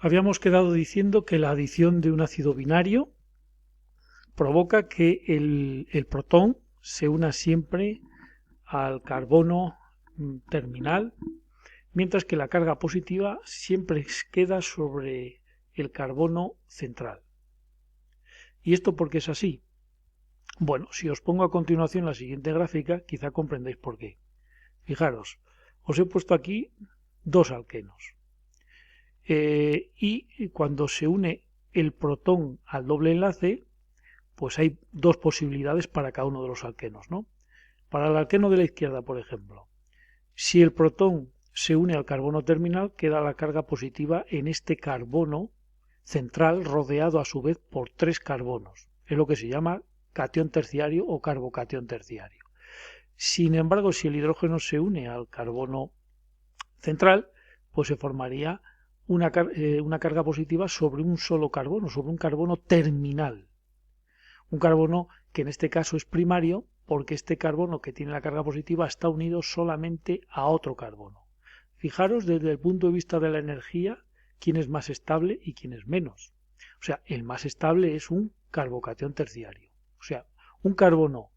Habíamos quedado diciendo que la adición de un ácido binario provoca que el protón se una siempre al carbono terminal, mientras que la carga positiva siempre queda sobre el carbono central. ¿Y esto por qué es así? Bueno, si os pongo a continuación la siguiente gráfica, quizá comprendáis por qué. Fijaros, os he puesto aquí dos alquenos. Y cuando se une el protón al doble enlace, pues hay dos posibilidades para cada uno de los alquenos, ¿no? Para el alqueno de la izquierda, por ejemplo, si el protón se une al carbono terminal, queda la carga positiva en este carbono central rodeado a su vez por tres carbonos. Es lo que se llama catión terciario o carbocatión terciario. Sin embargo, si el hidrógeno se une al carbono central, pues se formaría una carga positiva sobre un solo carbono, sobre un carbono terminal. Un carbono que en este caso es primario porque este carbono que tiene la carga positiva está unido solamente a otro carbono. Fijaros desde el punto de vista de la energía quién es más estable y quién es menos. O sea, el más estable es un carbocatión terciario. O sea, un carbono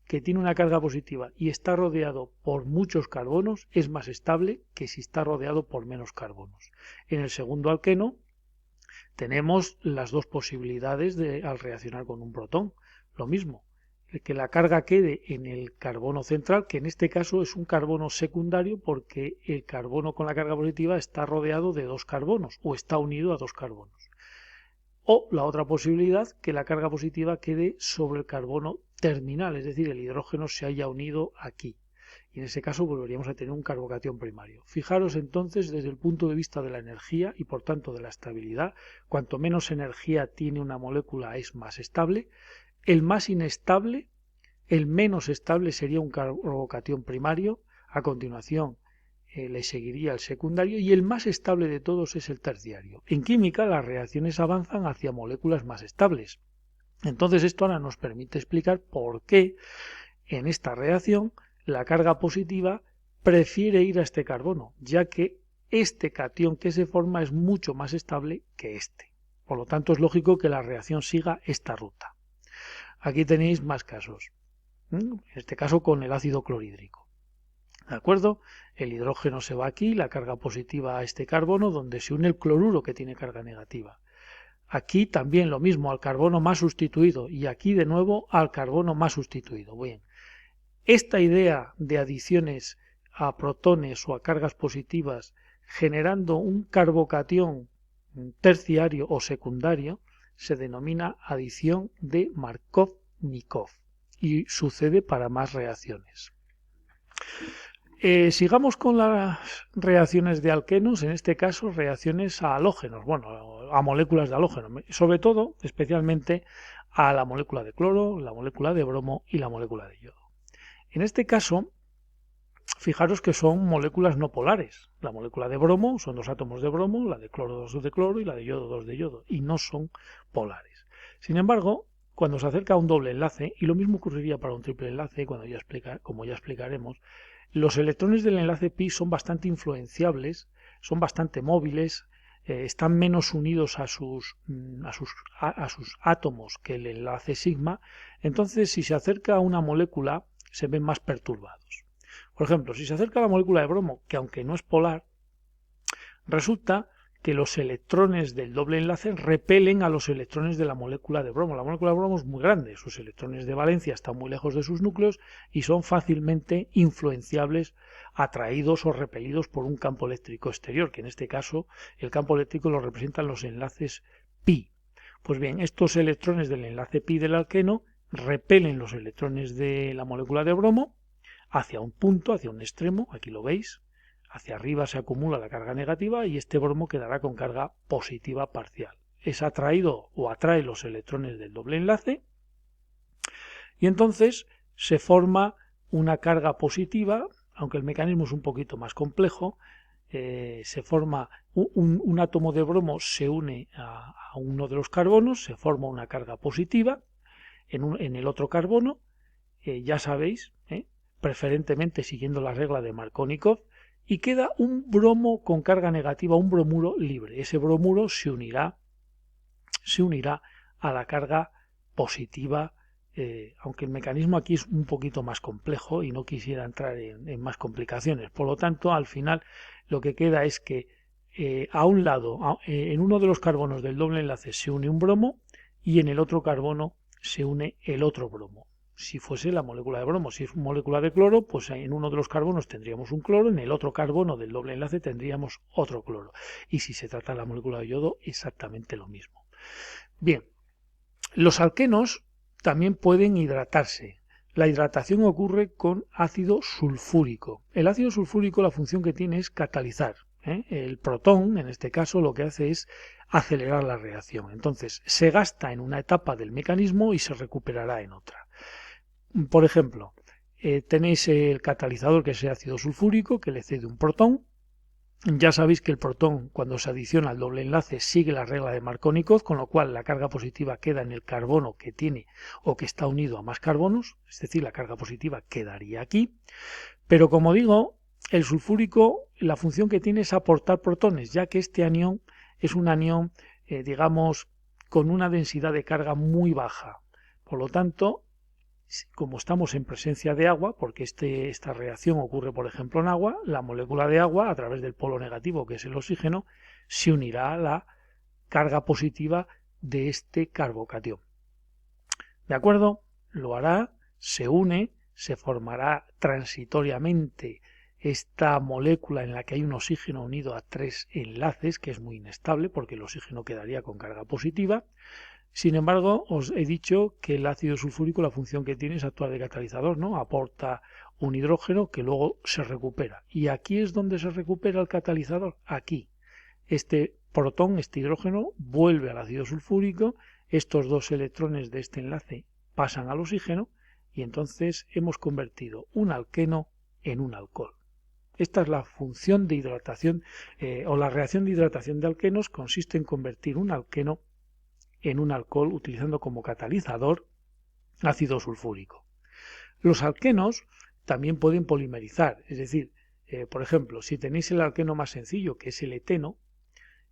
que tiene una carga positiva y está rodeado por muchos carbonos es más estable que si está rodeado por menos carbonos. En el segundo alqueno tenemos las dos posibilidades al reaccionar con un protón. Lo mismo, que la carga quede en el carbono central, que en este caso es un carbono secundario porque el carbono con la carga positiva está rodeado de dos carbonos o está unido a dos carbonos. O la otra posibilidad, que la carga positiva quede sobre el carbono terminal, es decir, el hidrógeno se haya unido aquí. Y en ese caso volveríamos a tener un carbocatión primario. Fijaros entonces desde el punto de vista de la energía y por tanto de la estabilidad, cuanto menos energía tiene una molécula es más estable. El más inestable, el menos estable sería un carbocatión primario. A continuación le seguiría el secundario y el más estable de todos es el terciario. En química las reacciones avanzan hacia moléculas más estables. Entonces esto ahora nos permite explicar por qué en esta reacción la carga positiva prefiere ir a este carbono, ya que este catión que se forma es mucho más estable que este. Por lo tanto, es lógico que la reacción siga esta ruta. Aquí tenéis más casos. En este caso con el ácido clorhídrico. ¿De acuerdo? El hidrógeno se va aquí, la carga positiva a este carbono, donde se une el cloruro que tiene carga negativa. Aquí también lo mismo, al carbono más sustituido, y aquí de nuevo al carbono más sustituido. Bien. Esta idea de adiciones a protones o a cargas positivas generando un carbocatión terciario o secundario se denomina adición de Markov-Nikov y sucede para más reacciones. Sigamos con las reacciones de alquenos, en este caso reacciones a halógenos, bueno, a moléculas de halógeno, sobre todo, especialmente a la molécula de cloro, la molécula de bromo y la molécula de yodo. En este caso, fijaros que son moléculas no polares. La molécula de bromo son dos átomos de bromo, la de cloro dos de cloro y la de yodo dos de yodo, y no son polares. Sin embargo, cuando se acerca a un doble enlace, y lo mismo ocurriría para un triple enlace, como ya explicaremos, los electrones del enlace pi son bastante influenciables, son bastante móviles, están menos unidos a sus átomos que el enlace sigma. Entonces, si se acerca a una molécula, se ven más perturbados. Por ejemplo, si se acerca a la molécula de bromo, que aunque no es polar, resulta que los electrones del doble enlace repelen a los electrones de la molécula de bromo. La molécula de bromo es muy grande, sus electrones de valencia están muy lejos de sus núcleos y son fácilmente influenciables, atraídos o repelidos por un campo eléctrico exterior, que en este caso el campo eléctrico lo representan los enlaces pi. Pues bien, estos electrones del enlace pi del alqueno repelen los electrones de la molécula de bromo hacia un punto, hacia un extremo, aquí lo veis, hacia arriba se acumula la carga negativa y este bromo quedará con carga positiva parcial. Es atraído o atrae los electrones del doble enlace y entonces se forma una carga positiva, aunque el mecanismo es un poquito más complejo. Se forma un átomo de bromo, se une a uno de los carbonos, se forma una carga positiva en el otro carbono, ya sabéis, preferentemente siguiendo la regla de Markov-Nikov, y queda un bromo con carga negativa, un bromuro libre. Ese bromuro se unirá a la carga positiva, aunque el mecanismo aquí es un poquito más complejo y no quisiera entrar en más complicaciones. Por lo tanto, al final lo que queda es que a un lado, en uno de los carbonos del doble enlace se une un bromo y en el otro carbono se une el otro bromo. Si fuese la molécula de bromo, si es molécula de cloro, pues en uno de los carbonos tendríamos un cloro, en el otro carbono del doble enlace tendríamos otro cloro. Y si se trata de la molécula de yodo, exactamente lo mismo. Bien, los alquenos también pueden hidratarse. La hidratación ocurre con ácido sulfúrico. El ácido sulfúrico, la función que tiene es catalizar. El protón, en este caso, lo que hace es acelerar la reacción. Entonces, se gasta en una etapa del mecanismo y se recuperará en otra. Por ejemplo, tenéis el catalizador, que es el ácido sulfúrico, que le cede un protón. Ya sabéis que el protón, cuando se adiciona al doble enlace, sigue la regla de Markovnikov, con lo cual la carga positiva queda en el carbono que tiene o que está unido a más carbonos, es decir, la carga positiva quedaría aquí. Pero como digo, el sulfúrico, la función que tiene es aportar protones, ya que este anión es un anión, digamos, con una densidad de carga muy baja. Por lo tanto, como estamos en presencia de agua, porque esta reacción ocurre, por ejemplo, en agua, la molécula de agua, a través del polo negativo, que es el oxígeno, se unirá a la carga positiva de este carbocatión. ¿De acuerdo? Lo hará, se une, se formará transitoriamente esta molécula en la que hay un oxígeno unido a 3 enlaces, que es muy inestable, porque el oxígeno quedaría con carga positiva. Sin embargo, os he dicho que el ácido sulfúrico, la función que tiene es actuar de catalizador, ¿no? Aporta un hidrógeno que luego se recupera. Y aquí es donde se recupera el catalizador. Aquí. Este protón, este hidrógeno, vuelve al ácido sulfúrico. Estos dos electrones de este enlace pasan al oxígeno y entonces hemos convertido un alqueno en un alcohol. Esta es la función de hidratación o la reacción de hidratación de alquenos, consiste en convertir un alqueno en un alcohol utilizando como catalizador ácido sulfúrico. Los alquenos también pueden polimerizar, es decir, por ejemplo, si tenéis el alqueno más sencillo, que es el eteno,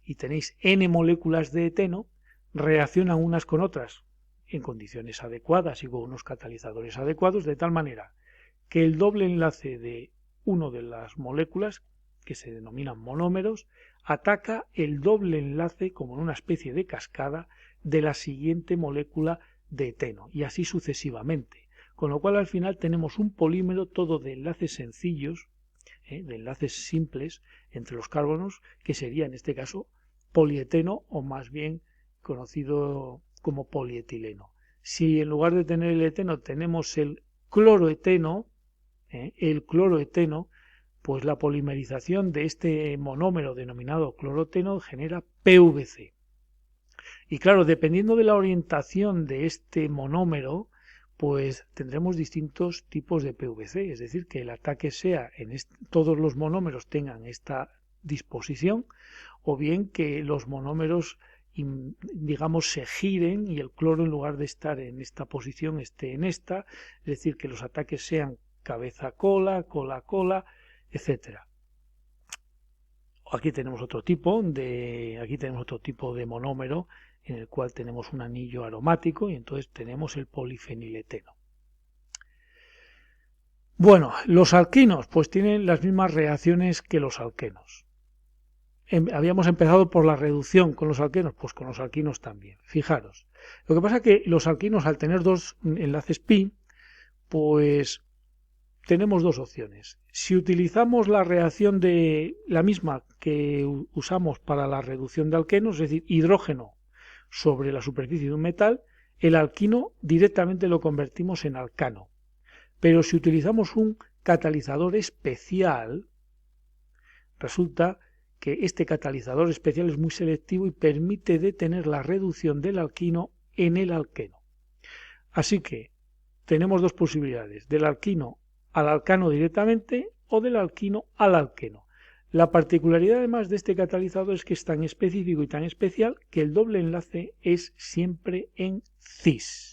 y tenéis N moléculas de eteno, reaccionan unas con otras en condiciones adecuadas y con unos catalizadores adecuados, de tal manera que el doble enlace de una de las moléculas, que se denominan monómeros, ataca el doble enlace como en una especie de cascada de la siguiente molécula de eteno, y así sucesivamente, con lo cual al final tenemos un polímero todo de enlaces sencillos, de enlaces simples entre los carbonos, que sería en este caso polieteno, o más bien conocido como polietileno. Si en lugar de tener el eteno tenemos el cloroeteno, pues la polimerización de este monómero denominado cloroteno genera PVC. Y claro, dependiendo de la orientación de este monómero, pues tendremos distintos tipos de PVC, es decir, que el ataque sea todos los monómeros tengan esta disposición, o bien que los monómeros, digamos, se giren y el cloro, en lugar de estar en esta posición, esté en esta, es decir, que los ataques sean cabeza-cola, cola-cola, etcétera. Aquí tenemos otro tipo de monómero en el cual tenemos un anillo aromático y entonces tenemos el polifenileteno. Bueno, los alquinos pues tienen las mismas reacciones que los alquenos. Habíamos empezado por la reducción con los alquenos, pues con los alquinos también. Fijaros, lo que pasa es que los alquinos, al tener dos enlaces pi, pues tenemos dos opciones. Si utilizamos la reacción de la misma que usamos para la reducción de alquenos, es decir, hidrógeno sobre la superficie de un metal, el alquino directamente lo convertimos en alcano. Pero si utilizamos un catalizador especial, resulta que este catalizador especial es muy selectivo y permite detener la reducción del alquino en el alqueno. Así que tenemos dos posibilidades: del alquino al alcano directamente o del alquino al alqueno. La particularidad además de este catalizador es que es tan específico y tan especial que el doble enlace es siempre en cis.